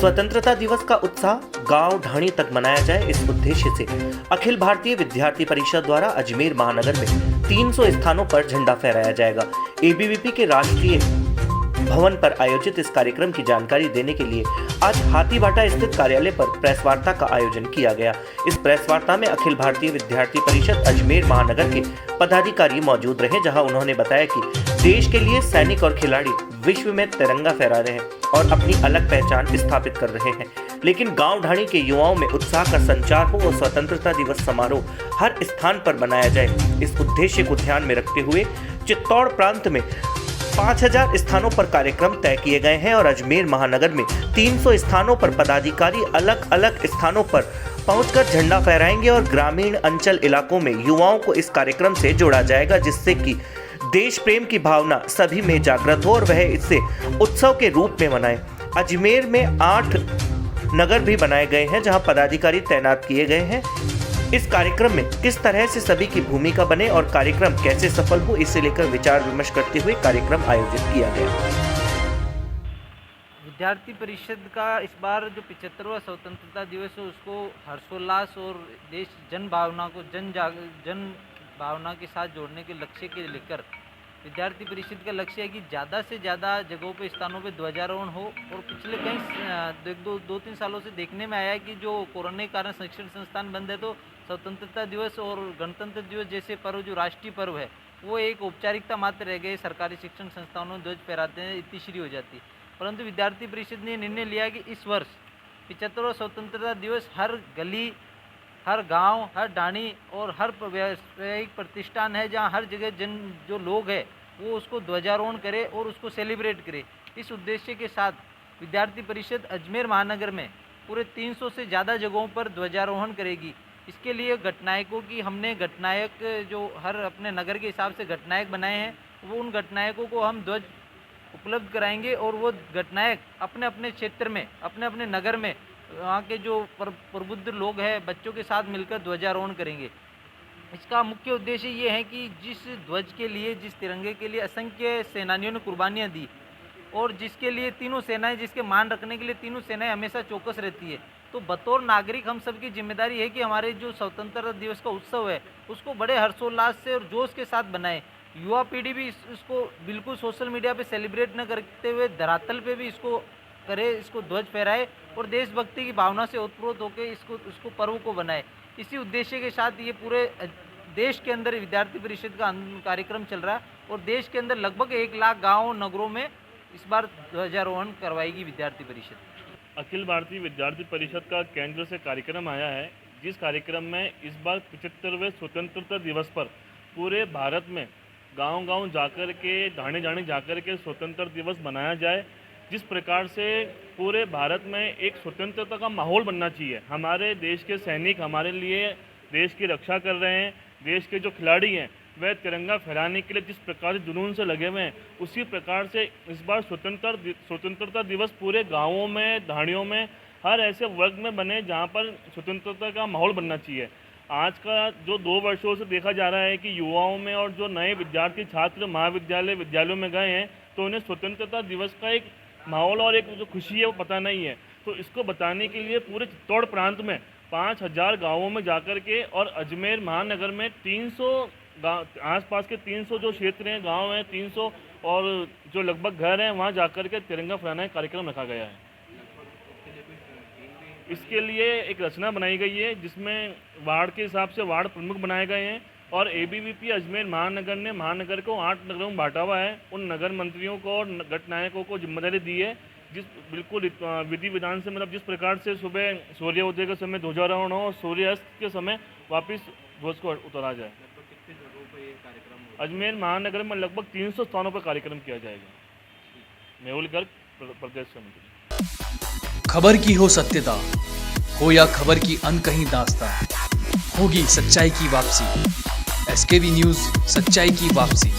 स्वतंत्रता दिवस का उत्साह गांव ढाणी तक मनाया जाए, इस उद्देश्य से अखिल भारतीय विद्यार्थी परिषद द्वारा अजमेर महानगर में 300 स्थानों पर झंडा फहराया जाएगा। एबीवीपी के राष्ट्रीय भवन पर आयोजित इस कार्यक्रम की जानकारी देने के लिए आज हाथीभाटा स्थित कार्यालय पर प्रेस वार्ता का आयोजन किया गया। इस प्रेस वार्ता में अखिल भारतीय विद्यार्थी परिषद अजमेर महानगर के पदाधिकारी मौजूद रहे, जहां उन्होंने बताया कि देश के लिए सैनिक और खिलाड़ी विश्व में तिरंगा फहरा रहे हैं और अपनी अलग पहचान स्थापित कर रहे हैं, लेकिन गांव ढाणी के युवाओं में उत्साह का संचार हो और स्वतंत्रता दिवस समारोह हर स्थान पर मनाया जाए। इस उद्देश्य को ध्यान में रखते हुए चित्तौड़ प्रांत में 5000 स्थानों पर कार्यक्रम तय किए गए हैं और अजमेर महानगर में 300 स्थानों पर पदाधिकारी अलग अलग स्थानों पर पहुंचकर झंडा फहराएंगे और ग्रामीण अंचल इलाकों में युवाओं को इस कार्यक्रम से जोड़ा जाएगा, जिससे कि देश प्रेम की भावना सभी में जागृत हो और वह इसे उत्सव के रूप में मनाएं। अजमेर में 8 नगर भी बनाए गए हैं जहां पदाधिकारी तैनात किए गए हैं। इस कार्यक्रम में किस तरह से सभी की भूमिका बने और कार्यक्रम कैसे सफल हो, इसे लेकर विचार विमर्श करते हुए कार्यक्रम आयोजित किया गया। विद्यार्थी परिषद का इस बार जो 75वां स्वतंत्रता दिवस है उसको हर्षोल्लास और देश जन भावना के साथ जोड़ने के लक्ष्य के लेकर विद्यार्थी परिषद का लक्ष्य है कि ज़्यादा से ज़्यादा जगहों पे स्थानों पे ध्वजारोहण हो। और पिछले कई 2-3 सालों से देखने में आया है कि जो कोरोना के कारण शिक्षण संस्थान बंद है, तो स्वतंत्रता दिवस और गणतंत्र दिवस जैसे पर्व जो राष्ट्रीय पर्व है वो एक औपचारिकता मात्र रह गए। सरकारी शिक्षण संस्थानों में ध्वज फहराते हैं, इतिश्री हो जाती है। परंतु विद्यार्थी परिषद ने निर्णय लिया कि इस वर्ष 75वां स्वतंत्रता दिवस हर गली, हर गांव, हर ढाणी और हर व्यावसायिक प्रतिष्ठान है जहां हर जगह जो लोग हैं वो उसको ध्वजारोहण करे और उसको सेलिब्रेट करे। इस उद्देश्य के साथ विद्यार्थी परिषद अजमेर महानगर में पूरे 300 से ज़्यादा जगहों पर ध्वजारोहण करेगी। इसके लिए घटनायकों की हमने घटनायक जो हर अपने नगर के हिसाब से घटनायक बनाए हैं, वो उन घटनायकों को हम ध्वज उपलब्ध कराएंगे और वो घटनायक अपने अपने क्षेत्र में, अपने अपने नगर में वहाँ के जो प्रबुद्ध लोग हैं बच्चों के साथ मिलकर ध्वजारोहण करेंगे। इसका मुख्य उद्देश्य ये है कि जिस ध्वज के लिए, जिस तिरंगे के लिए असंख्य सेनानियों ने कुर्बानियाँ दी और जिसके लिए तीनों सेनाएं, जिसके मान रखने के लिए तीनों सेनाएं हमेशा चौकस रहती है, तो बतौर नागरिक हम सबकी जिम्मेदारी है कि हमारे जो स्वतंत्रता दिवस का उत्सव है उसको बड़े हर्षोल्लास से और जोश के साथ बनाएं। युवा पीढ़ी भी इसको बिल्कुल सोशल मीडिया पे सेलिब्रेट न करते हुए धरातल पे भी इसको करे, इसको ध्वज फहराए और देशभक्ति की भावना से ओतप्रोत होकर इसको पर्व को बनाए। इसी उद्देश्य के साथ ये पूरे देश के अंदर विद्यार्थी परिषद का कार्यक्रम चल रहा है और देश के अंदर लगभग 1 लाख गाँव नगरों में इस बार ध्वजारोहण करवाएगी विद्यार्थी परिषद। अखिल भारतीय विद्यार्थी परिषद का केंद्र से कार्यक्रम आया है, जिस कार्यक्रम में इस बार 75वें स्वतंत्रता दिवस पर पूरे भारत में गांव-गांव जाकर के, ढाणी-ढाणी जाकर के स्वतंत्रता दिवस मनाया जाए। जिस प्रकार से पूरे भारत में एक स्वतंत्रता का माहौल बनना चाहिए। हमारे देश के सैनिक हमारे लिए देश की रक्षा कर रहे हैं, देश के जो खिलाड़ी हैं वह तिरंगा फहराने के लिए जिस प्रकार से जुनून से लगे हुए हैं, उसी प्रकार से इस बार स्वतंत्रता दिवस पूरे गांवों में, ढाणियों में, हर ऐसे वर्ग में बने जहां पर स्वतंत्रता का माहौल बनना चाहिए। आज का जो 2 वर्षों से देखा जा रहा है कि युवाओं में और जो नए विद्यार्थी छात्र महाविद्यालय, विद्यालयों में गए हैं, तो उन्हें स्वतंत्रता दिवस का एक माहौल और एक जो खुशी है वो पता नहीं है। तो इसको बताने के लिए पूरे चित्तौड़ प्रांत में 5000 गाँवों में जाकर के और अजमेर महानगर में 300 आसपास के 300 जो क्षेत्र हैं, गांव हैं 300 और जो लगभग घर हैं, वहां जाकर के तिरंगा फहराने का कार्यक्रम रखा गया है। इसके लिए एक रचना बनाई गई है जिसमें वार्ड के हिसाब से वार्ड प्रमुख बनाए गए हैं और एबीवीपी अजमेर महानगर ने महानगर को 8 नगरों में बांटा हुआ है। उन नगर मंत्रियों को और घटनायकों को जिम्मेदारी दी है, जिस बिल्कुल विधि विधान से, मतलब जिस प्रकार से सुबह सूर्योदय के समय ध्वजारोहण हो, सूर्यास्त के समय वापस ध्वज को उतारा जाए। अजमेर महानगर में लगभग 300 स्थानों पर कार्यक्रम किया जाएगा। मेहुल गर्ग, प्रदेश समिति। खबर की हो सत्यता, हो या खबर की अनकही दास्तां, होगी सच्चाई की वापसी। एसकेवी न्यूज़, सच्चाई की वापसी।